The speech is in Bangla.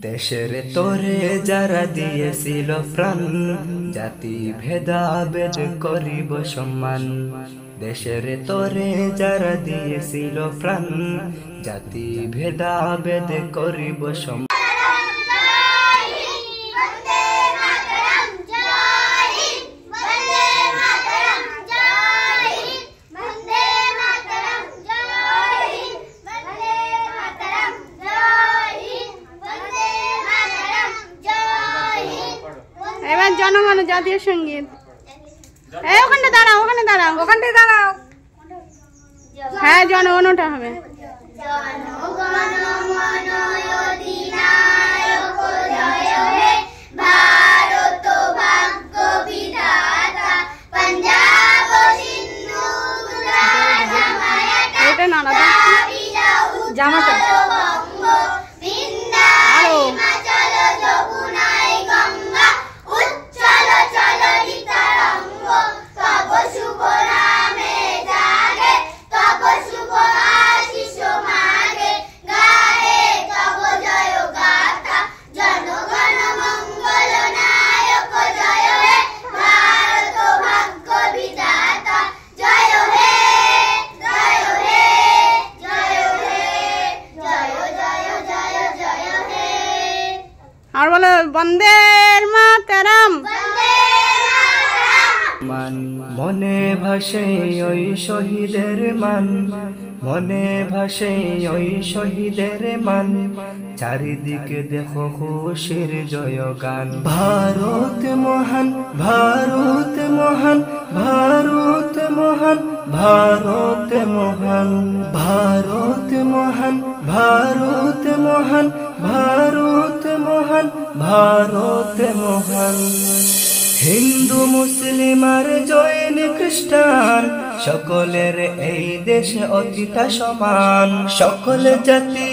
দেশের তোরে যারা দিয়েছিল প্রাণ, জাতি ভেদাভেদ করিব সম্মান। দেশের তোরে যারা দিয়েছিল প্রাণ, জাতি ভেদাভেদ করিব সম্মান। এবার জনগণ জাতীয় সঙ্গীত। ওখানে দাঁড়াও, ওখানে দাঁড়াও, ওখানটায় দাঁড়াও। হ্যাঁ, জনগণটা হবে। এটা না না জামাটা আরো আর বলো বন্দের মাতরম। মান মনে ভাসে ওই শহীদের মান, মনে ভাসে ওই শহীদের মান। চারিদিকে দেখো খুশির জয়গান। ভারত মহান, ভারত মহান, ভারত মহান, ভারত মহান, ভারত মহান, ভারত মহান, ভারত মহান, ভারত মহান। হিন্দু মুসলিম আর জৈন খ্রিস্টান, সকলের এই দেশে অধিকার সমান। সকল জাতি